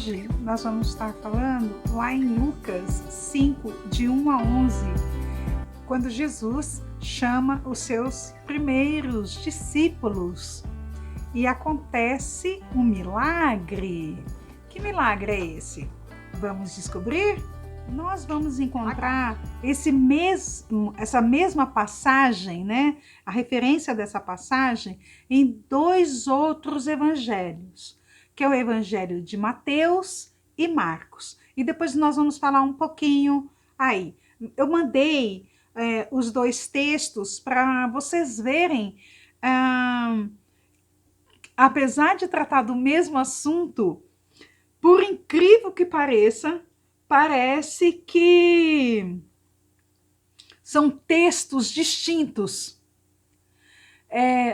hoje nós vamos estar falando lá em Lucas 5, de 1 a 11, quando Jesus chama os seus primeiros discípulos e acontece um milagre. Que milagre é esse? Vamos descobrir? Nós vamos encontrar essa mesma passagem, né? A referência dessa passagem em dois outros evangelhos, que é o evangelho de Mateus e Marcos. E depois nós vamos falar um pouquinho aí. Eu mandei os dois textos para vocês verem, apesar de tratar do mesmo assunto, por incrível que pareça, parece que são textos distintos.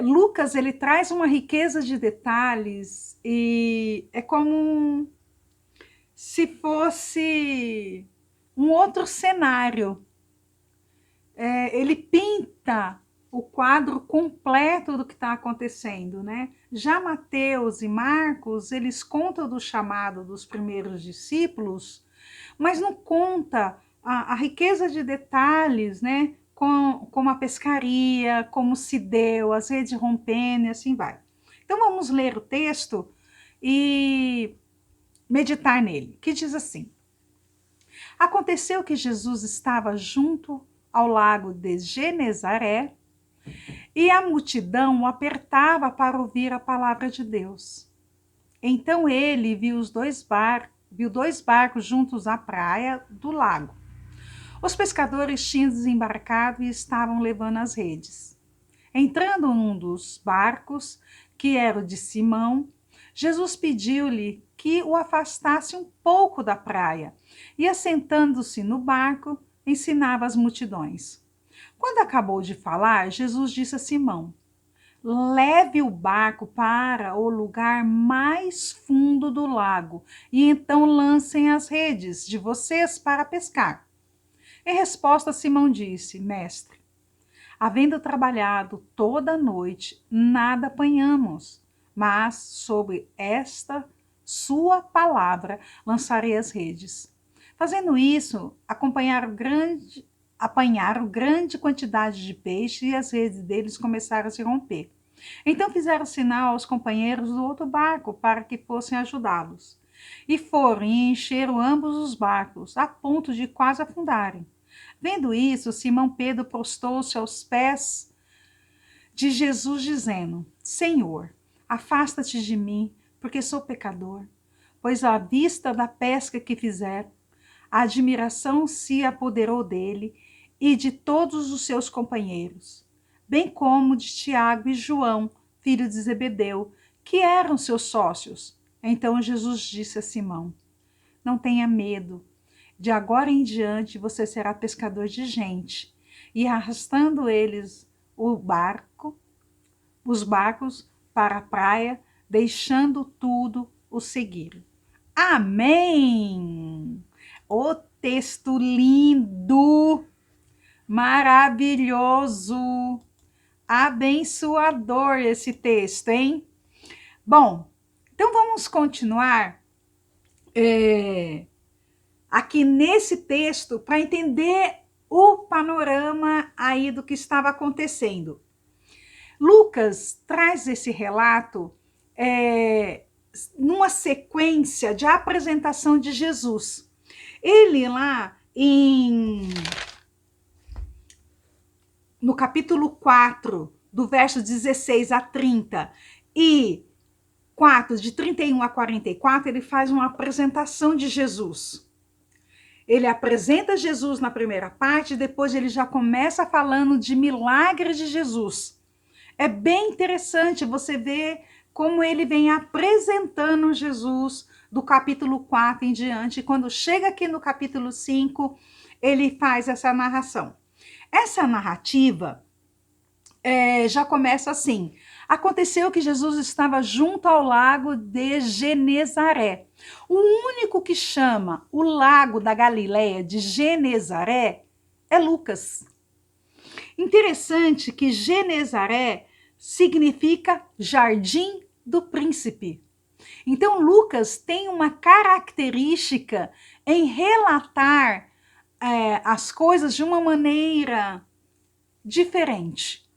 Lucas, ele traz uma riqueza de detalhes e é como se fosse um outro cenário. Ele pinta o quadro completo do que está acontecendo, né? Já Mateus e Marcos, eles contam do chamado dos primeiros discípulos, mas não conta a riqueza de detalhes, né? Como a pescaria, como se deu, as redes rompendo e assim vai. Então vamos ler o texto e meditar nele, que diz assim: Aconteceu que Jesus estava junto ao lago de Genezaré e a multidão o apertava para ouvir a palavra de Deus. Então ele viu dois barcos juntos à praia do lago. Os pescadores tinham desembarcado e estavam levando as redes. Entrando num dos barcos, que era o de Simão, Jesus pediu-lhe que o afastasse um pouco da praia e, assentando-se no barco, ensinava as multidões. Quando acabou de falar, Jesus disse a Simão: Leve o barco para o lugar mais fundo do lago e então lancem as redes de vocês para pescar. Em resposta, Simão disse: Mestre, havendo trabalhado toda a noite, nada apanhamos, mas sobre esta sua palavra lançarei as redes. Fazendo isso, apanharam grande quantidade de peixe e as redes deles começaram a se romper. Então fizeram sinal aos companheiros do outro barco para que fossem ajudá-los. E foram e encheram ambos os barcos, a ponto de quase afundarem. Vendo isso, Simão Pedro prostou-se aos pés de Jesus, dizendo: Senhor, afasta-te de mim, porque sou pecador. Pois à vista da pesca que fizeram, a admiração se apoderou dele e de todos os seus companheiros, bem como de Tiago e João, filho de Zebedeu, que eram seus sócios. Então Jesus disse a Simão: Não tenha medo, de agora em diante você será pescador de gente. E arrastando os barcos para a praia, deixando tudo, o seguiram. Amém! O texto lindo, maravilhoso, abençoador esse texto, hein? Bom, então vamos continuar aqui nesse texto para entender o panorama aí do que estava acontecendo. Lucas traz esse relato numa sequência de apresentação de Jesus. Ele lá no capítulo 4, do verso 16 a 30 e 4, de 31 a 44, ele faz uma apresentação de Jesus. Ele apresenta Jesus na primeira parte, depois ele já começa falando de milagres de Jesus. É bem interessante você ver como ele vem apresentando Jesus do capítulo 4 em diante. Quando chega aqui no capítulo 5, ele faz essa narração. Essa narrativa já começa assim: Aconteceu que Jesus estava junto ao lago de Genezaré. O único que chama o lago da Galileia de Genezaré é Lucas. Interessante que Genezaré significa Jardim do Príncipe. Então, Lucas tem uma característica em relatar as coisas de uma maneira diferente.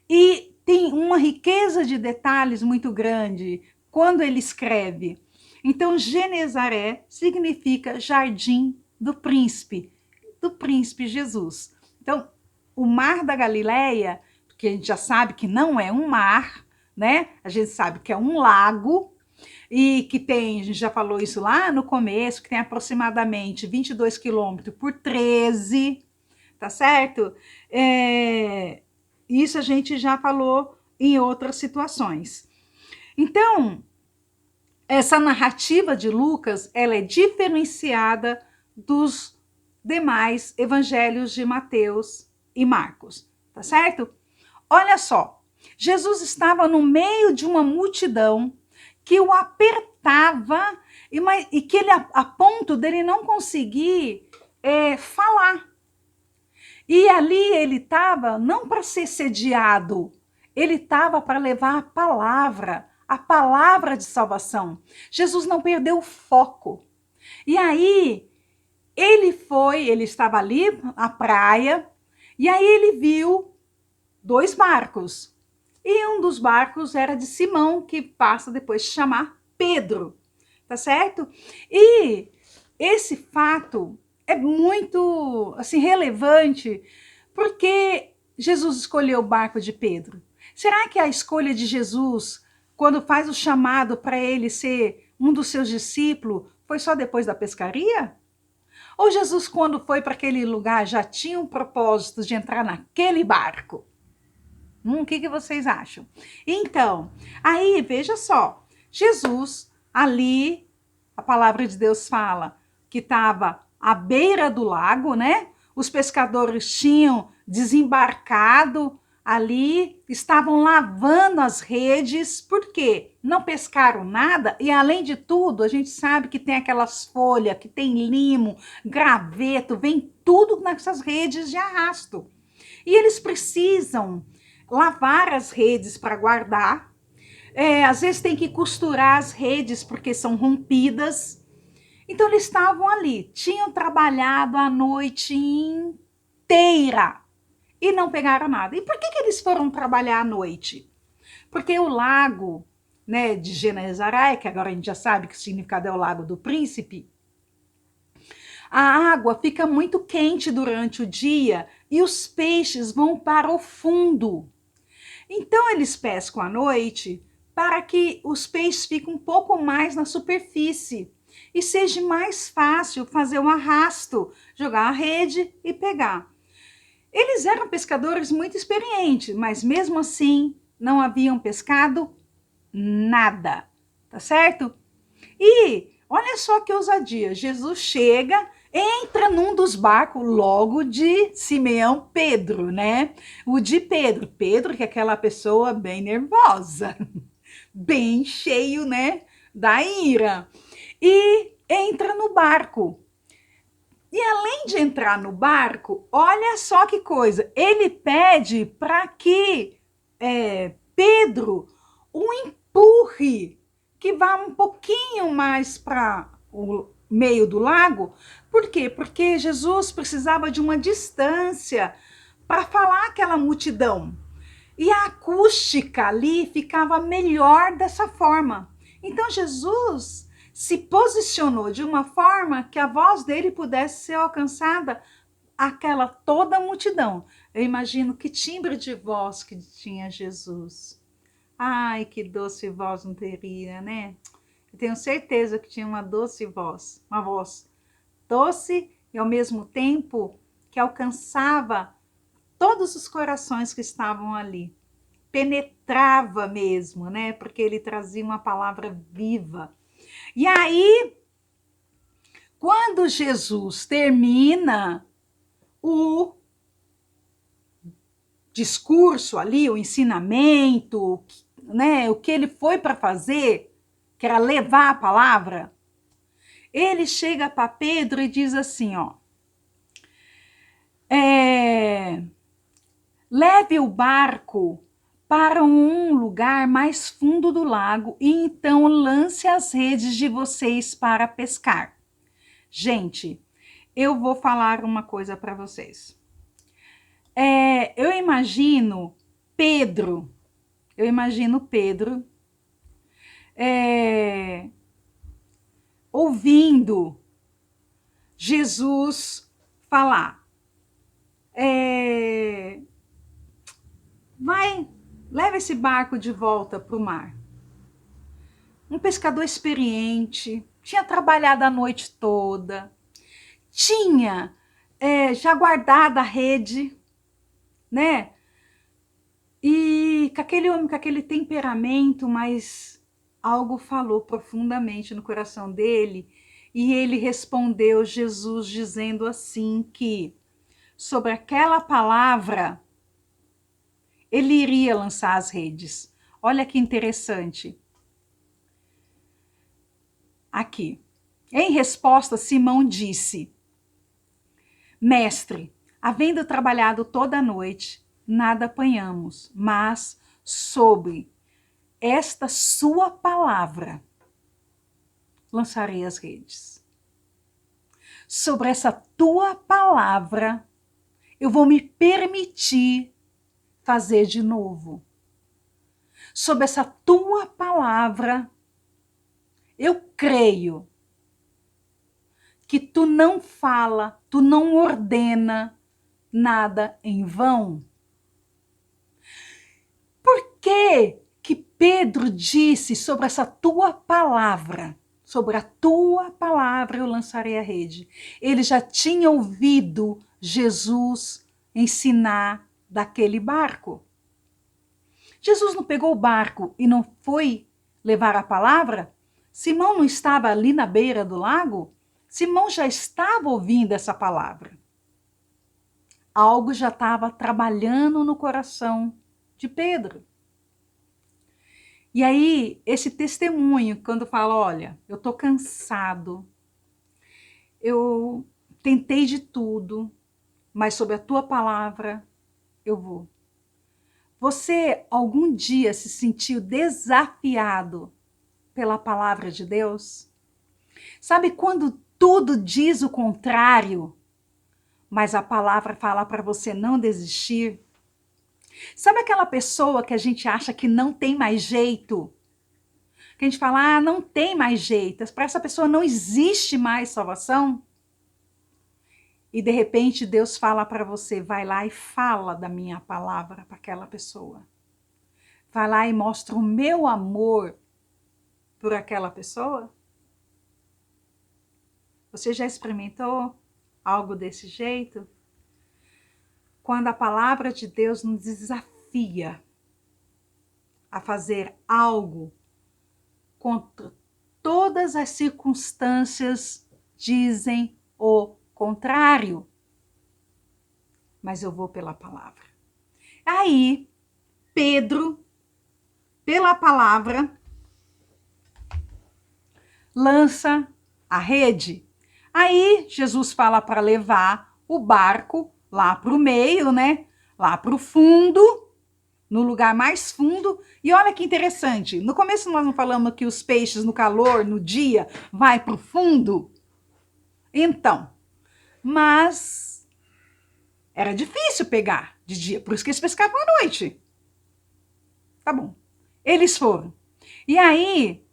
E tem uma riqueza de detalhes muito grande quando ele escreve. Então, Genezaré significa jardim do príncipe Jesus. Então, o mar da Galileia, que a gente já sabe que não é um mar, né? A gente sabe que é um lago, e que tem, a gente já falou isso lá no começo, que tem aproximadamente 22 quilômetros por 13, tá certo? Isso a gente já falou em outras situações. Então, essa narrativa de Lucas, ela é diferenciada dos demais evangelhos de Mateus e Marcos, tá certo? Olha só, Jesus estava no meio de uma multidão que o apertava e que ele, a ponto dele não conseguir falar. E ali ele estava não para ser sediado, ele estava para levar a palavra de salvação. Jesus não perdeu o foco. E aí ele estava ali na praia, e aí ele viu 2 barcos. E um dos barcos era de Simão, que passa depois de chamar Pedro, tá certo? E esse fato é muito assim relevante, porque Jesus escolheu o barco de Pedro. Será que a escolha de Jesus, quando faz o chamado para ele ser um dos seus discípulos, foi só depois da pescaria? Ou Jesus, quando foi para aquele lugar, já tinha um propósito de entrar naquele barco? O que vocês acham? Então, aí, veja só, Jesus, ali, a palavra de Deus fala que estava à beira do lago, né? Os pescadores tinham desembarcado ali, estavam lavando as redes, por quê? Não pescaram nada, e além de tudo, a gente sabe que tem aquelas folhas, que tem limo, graveto, vem tudo nessas redes de arrasto. E eles precisam lavar as redes para guardar. Às vezes tem que costurar as redes porque são rompidas. Então eles estavam ali, tinham trabalhado a noite inteira e não pegaram nada. E por que eles foram trabalhar à noite? Porque o lago, né, de Genezaré, que agora a gente já sabe que o significado é o lago do príncipe, a água fica muito quente durante o dia e os peixes vão para o fundo. Então eles pescam à noite para que os peixes fiquem um pouco mais na superfície e seja mais fácil fazer um arrasto, jogar a rede e pegar. Eles eram pescadores muito experientes, mas mesmo assim não haviam pescado nada, tá certo? E olha só que ousadia, Jesus chega, entra num dos barcos logo de Simeão Pedro, né? O de Pedro, que é aquela pessoa bem nervosa, bem cheio, né, da ira. E entra no barco. E além de entrar no barco, olha só que coisa, ele pede para que Pedro o empurre, que vá um pouquinho mais para o meio do lago. Por quê? Porque Jesus precisava de uma distância para falar aquela multidão. E a acústica ali ficava melhor dessa forma. Então Jesus se posicionou de uma forma que a voz dele pudesse ser alcançada aquela toda a multidão. Eu imagino que timbre de voz que tinha Jesus. Ai, que doce voz não teria, né? Eu tenho certeza que tinha uma doce voz, uma voz doce e ao mesmo tempo que alcançava todos os corações que estavam ali. Penetrava mesmo, né? Porque ele trazia uma palavra viva. E aí, quando Jesus termina o discurso ali, o ensinamento, né, o que ele foi para fazer, que era levar a palavra, ele chega para Pedro e diz assim, ó, leve o barco para um lugar mais fundo do lago e então lance as redes de vocês para pescar. Gente, eu vou falar uma coisa para vocês. Eu imagino Pedro ouvindo Jesus falar. Leva esse barco de volta para o mar. Um pescador experiente, tinha trabalhado a noite toda, tinha já guardado a rede, né? E com aquele homem, com aquele temperamento, mas algo falou profundamente no coração dele, e ele respondeu, Jesus dizendo assim que sobre aquela palavra ele iria lançar as redes. Olha que interessante. Aqui. Em resposta, Simão disse: Mestre, havendo trabalhado toda a noite, nada apanhamos, mas sobre esta sua palavra lançarei as redes. Sobre essa tua palavra eu vou me permitir fazer de novo. Sobre essa tua palavra eu creio que tu não fala, tu não ordena nada em vão. Por que que Pedro disse sobre essa tua palavra? Sobre a tua palavra eu lançarei a rede. Ele já tinha ouvido Jesus ensinar daquele barco. Jesus não pegou o barco e não foi levar a palavra? Simão não estava ali na beira do lago? Simão já estava ouvindo essa palavra. Algo já estava trabalhando no coração de Pedro. E aí, esse testemunho, quando fala, olha, eu estou cansado, eu tentei de tudo, mas sobre a tua palavra eu vou. Você algum dia se sentiu desafiado pela palavra de Deus? Sabe quando tudo diz o contrário, mas a palavra fala para você não desistir? Sabe aquela pessoa que a gente acha que não tem mais jeito? Que a gente fala, não tem mais jeito, para essa pessoa não existe mais salvação? E de repente Deus fala para você, vai lá e fala da minha palavra para aquela pessoa. Vai lá e mostra o meu amor por aquela pessoa? Você já experimentou algo desse jeito? Quando a palavra de Deus nos desafia a fazer algo contra todas as circunstâncias dizem o contrário. Mas eu vou pela palavra. Aí, Pedro, pela palavra, lança a rede. Aí, Jesus fala para levar o barco lá para o meio, né? Lá para o fundo, no lugar mais fundo. E olha que interessante, no começo nós não falamos que os peixes no calor, no dia, vai para o fundo? Então, mas era difícil pegar de dia, por isso que eles pescavam à noite. Tá bom, eles foram. E aí,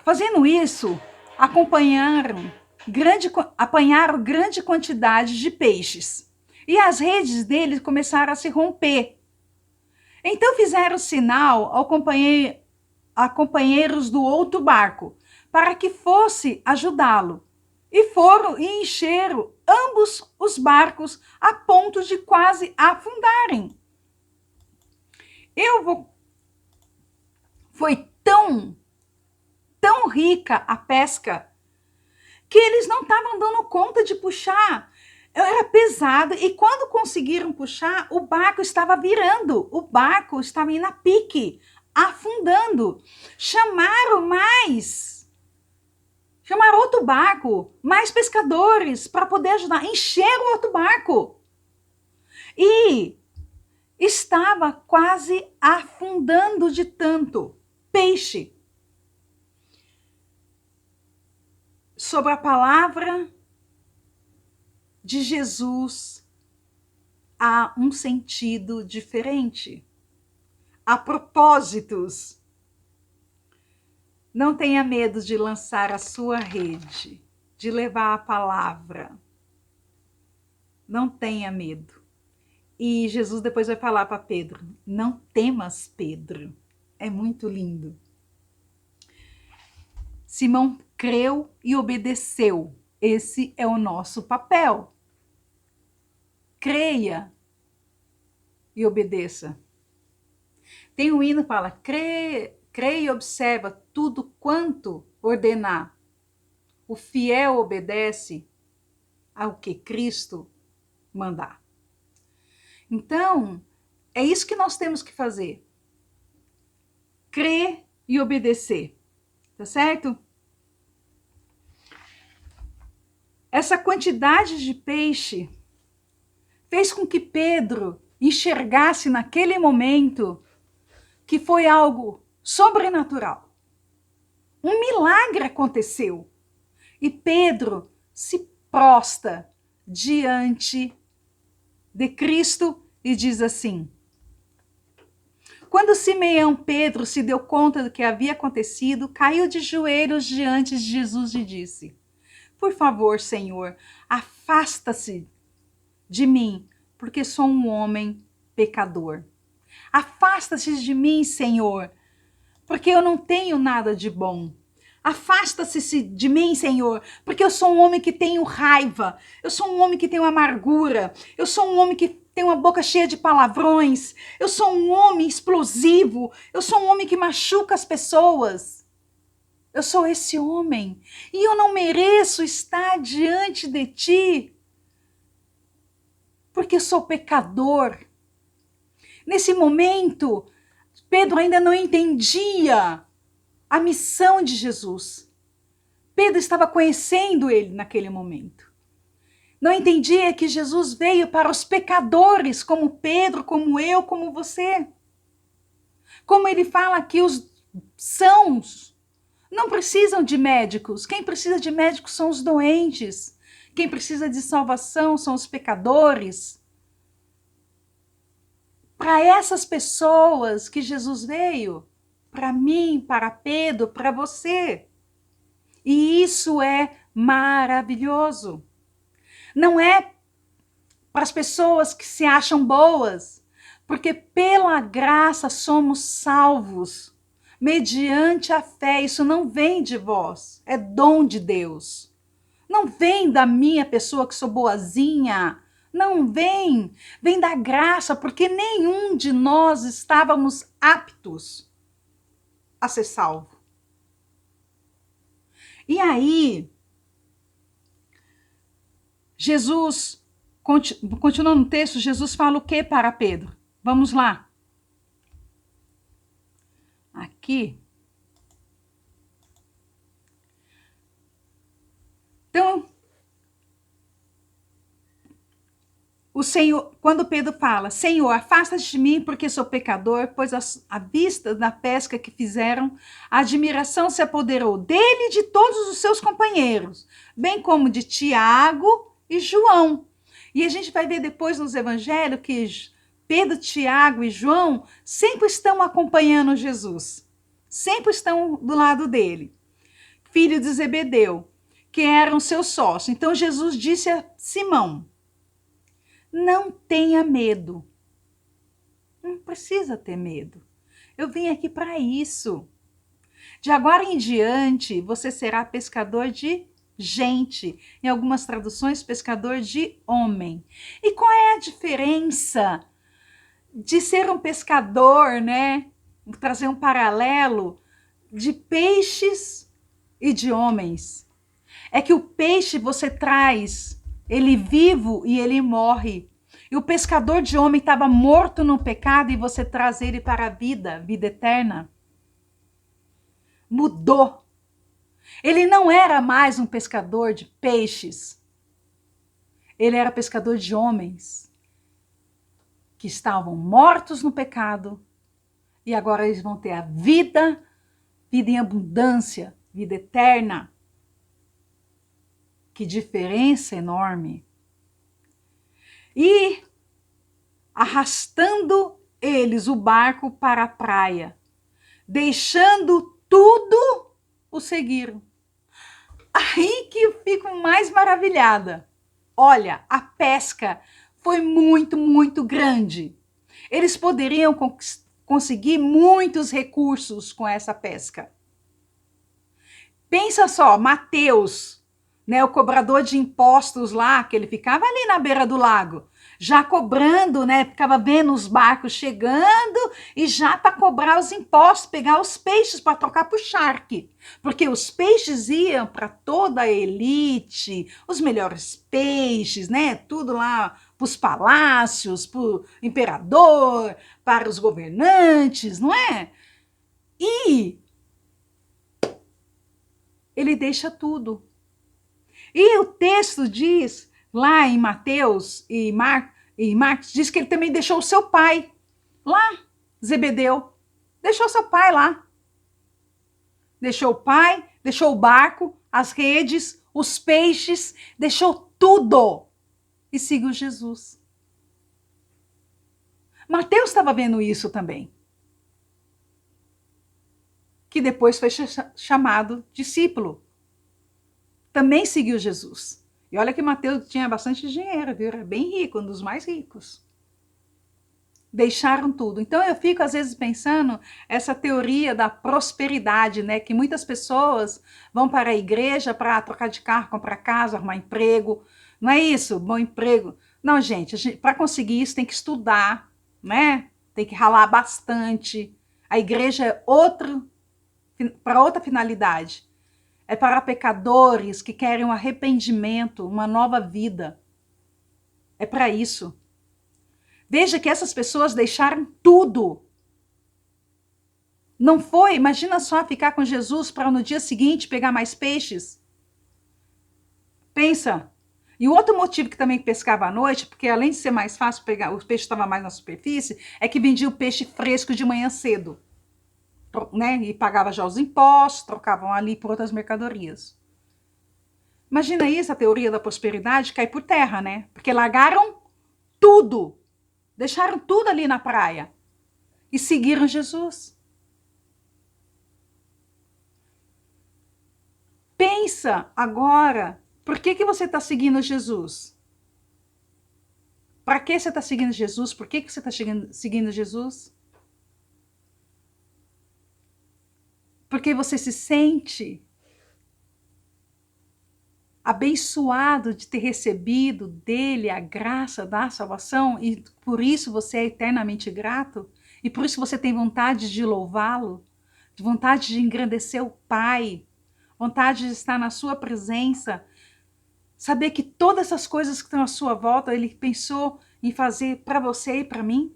fazendo isso, apanharam grande quantidade de peixes. E as redes deles começaram a se romper. Então fizeram sinal a companheiros do outro barco, para que fosse ajudá-lo. E foram e encheram ambos os barcos a ponto de quase afundarem. Foi tão rica a pesca que eles não estavam dando conta de puxar. Era pesado e quando conseguiram puxar, o barco estava virando, o barco estava indo a pique, afundando. Chamaram outro barco, mais pescadores para poder ajudar, encheram outro barco. E estava quase afundando de tanto peixe. Sobre a palavra de Jesus, há um sentido diferente. Há propósitos. Não tenha medo de lançar a sua rede, de levar a palavra. Não tenha medo. E Jesus depois vai falar para Pedro: não temas, Pedro. É muito lindo. Simão creu e obedeceu. Esse é o nosso papel. Creia e obedeça. Tem um hino que fala: creia e observa tudo quanto ordenar. O fiel obedece ao que Cristo mandar. Então, é isso que nós temos que fazer. Crer e obedecer. Tá certo? Essa quantidade de peixe fez com que Pedro enxergasse naquele momento que foi algo sobrenatural. Um milagre aconteceu. E Pedro se prostra diante de Cristo e diz assim: quando Simeão Pedro se deu conta do que havia acontecido, caiu de joelhos diante de Jesus e disse: por favor, Senhor, afasta-se de mim, porque sou um homem pecador. Afasta-se de mim, Senhor, porque eu não tenho nada de bom. Afasta-se de mim, Senhor, porque eu sou um homem que tenho raiva, eu sou um homem que tenho amargura, eu sou um homem que tem uma boca cheia de palavrões, eu sou um homem explosivo, eu sou um homem que machuca as pessoas. Eu sou esse homem e eu não mereço estar diante de ti, porque eu sou pecador. Nesse momento, Pedro ainda não entendia a missão de Jesus. Pedro estava conhecendo ele naquele momento. Não entendia que Jesus veio para os pecadores, como Pedro, como eu, como você. Como ele fala que os sãos não precisam de médicos. Quem precisa de médicos são os doentes. Quem precisa de salvação são os pecadores. Para essas pessoas que Jesus veio, para mim, para Pedro, para você. E isso é maravilhoso. Não é para as pessoas que se acham boas, porque pela graça somos salvos, mediante a fé. Isso não vem de vós, é dom de Deus. Não vem da minha pessoa que sou boazinha, não vem. Vem da graça, porque nenhum de nós estávamos aptos a ser salvo. E aí, Jesus, continuando no texto, Jesus fala o que para Pedro? Vamos lá. Aqui. Então, o Senhor, quando Pedro fala: Senhor, afasta-te de mim porque sou pecador, pois à vista da pesca que fizeram, a admiração se apoderou dele e de todos os seus companheiros, bem como de Tiago e João. E a gente vai ver depois nos evangelhos que Pedro, Tiago e João sempre estão acompanhando Jesus, sempre estão do lado dele. Filho de Zebedeu, que eram seus sócios. Então Jesus disse a Simão: não tenha medo. Não precisa ter medo. Eu vim aqui para isso. De agora em diante, você será pescador de gente. Em algumas traduções, pescador de homem. E qual é a diferença de ser um pescador, né? Trazer um paralelo de peixes e de homens. É que o peixe você traz ele vivo e ele morre. E o pescador de homem estava morto no pecado e você traz ele para a vida eterna. Mudou. Ele não era mais um pescador de peixes. Ele era pescador de homens. que estavam mortos no pecado, e agora eles vão ter a vida, vida em abundância, vida eterna. Que diferença enorme. E arrastando eles o barco para a praia, deixando tudo, o seguiram. Aí que eu fico mais maravilhada. Olha, a pesca foi muito, muito grande. Eles poderiam conseguir muitos recursos com essa pesca. Pensa só, Mateus, né, o cobrador de impostos lá, que ele ficava ali na beira do lago, já cobrando, né, ficava vendo os barcos chegando e já para cobrar os impostos, pegar os peixes para trocar para o charque, porque os peixes iam para toda a elite, os melhores peixes, né, tudo lá para os palácios, para o imperador, para os governantes, não é? E ele deixa tudo. E o texto diz, lá em Mateus e Marcos, diz que ele também deixou o seu pai lá, Zebedeu. Deixou seu pai lá. Deixou o pai, deixou o barco, as redes, os peixes, deixou tudo e seguiu Jesus. Mateus estava vendo isso também, que depois foi chamado discípulo. Também seguiu Jesus. E olha que Mateus tinha bastante dinheiro, viu? Era bem rico, um dos mais ricos. Deixaram tudo. Então eu fico às vezes pensando essa teoria da prosperidade, né? Que muitas pessoas vão para a igreja para trocar de carro, comprar casa, arrumar emprego. Não é isso? Bom emprego. Não, gente, para conseguir isso tem que estudar, né? Tem que ralar bastante. A igreja é para outra finalidade. É para pecadores que querem um arrependimento, uma nova vida. É para isso. Veja que essas pessoas deixaram tudo. Não foi, imagina só ficar com Jesus para no dia seguinte pegar mais peixes. Pensa. E o outro motivo que também pescava à noite, porque além de ser mais fácil pegar, o peixe estava mais na superfície, é que vendia o peixe fresco de manhã cedo. Né? E pagava já os impostos, trocavam ali por outras mercadorias. Imagina isso, a teoria da prosperidade cai por terra, né? Porque largaram tudo, deixaram tudo ali na praia e seguiram Jesus. Pensa agora, por que você está seguindo Jesus? Para que você está seguindo Jesus? Por que você está seguindo Jesus? Porque você se sente abençoado de ter recebido dele a graça da salvação e por isso você é eternamente grato? E por isso você tem vontade de louvá-lo? Vontade de engrandecer o Pai? Vontade de estar na sua presença? Saber que todas essas coisas que estão à sua volta, ele pensou em fazer para você e para mim?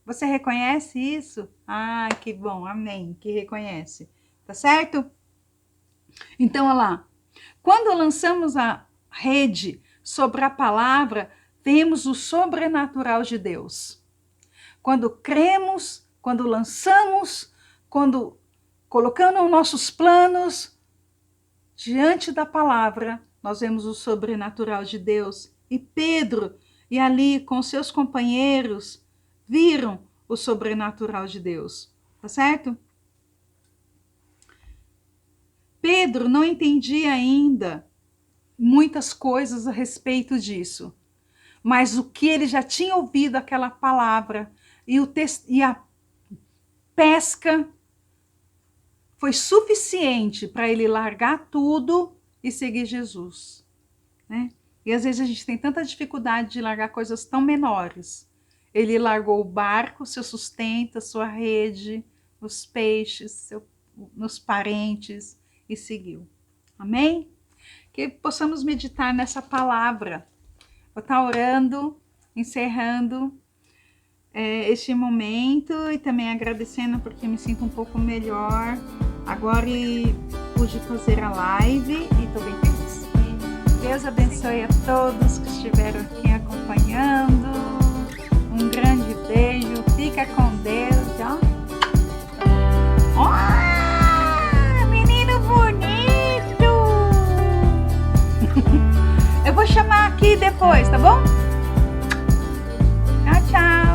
Você reconhece isso? Ah, que bom, amém, que reconhece. Tá certo? Então, olha lá. Quando lançamos a rede sobre a palavra, vemos o sobrenatural de Deus. Quando cremos, quando lançamos, quando colocamos nossos planos diante da palavra, nós vemos o sobrenatural de Deus. E Pedro, e ali com seus companheiros, viram o sobrenatural de Deus, tá certo? Pedro não entendia ainda muitas coisas a respeito disso, mas o que ele já tinha ouvido aquela palavra e a pesca foi suficiente para ele largar tudo e seguir Jesus, né? E às vezes a gente tem tanta dificuldade de largar coisas tão menores. Ele largou o barco, seu sustento, sua rede, os peixes, nos parentes e seguiu. Amém? Que possamos meditar nessa palavra. Vou estar orando, encerrando este momento e também agradecendo porque me sinto um pouco melhor. Agora pude fazer a live e estou bem feliz. Deus abençoe a todos que estiveram aqui acompanhando. bom? Tchau, tchau.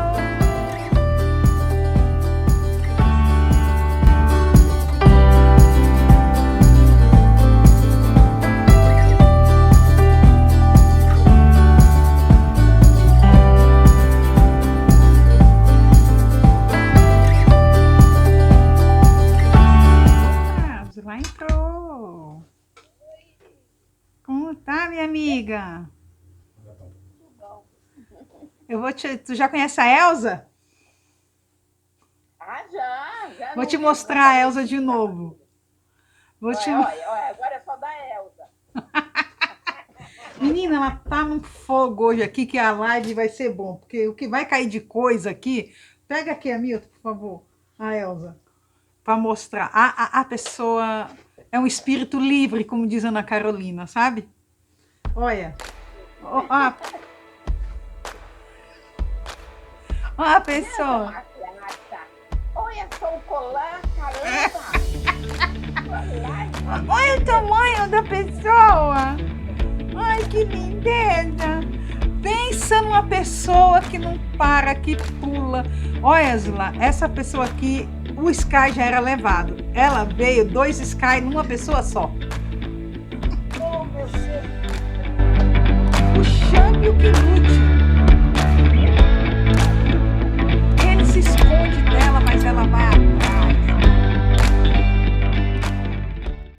Lá entrou. Como tá, minha amiga? Tu já conhece a Elza? Ah, já Vou não te vi, mostrar a Elza de novo. Olha, agora é só da Elza. Menina, ela tá num fogo hoje aqui, que a live vai ser bom, porque o que vai cair de coisa aqui... Pega aqui, Hamilton, por favor, a Elza, para mostrar. A pessoa é um espírito livre, como diz a Ana Carolina, sabe? Olha. Ó a pessoa. Olha só o colar, caramba! Olha o tamanho da pessoa! Ai, que lindeza! Pensa numa pessoa que não para, que pula. Olha, Zula, essa pessoa aqui, o Sky já era levado. Ela veio 2 Sky numa pessoa só. Oh, meu Deus! O Xambi, o que lute. Ele se esconde dela, mas ela vai atrás.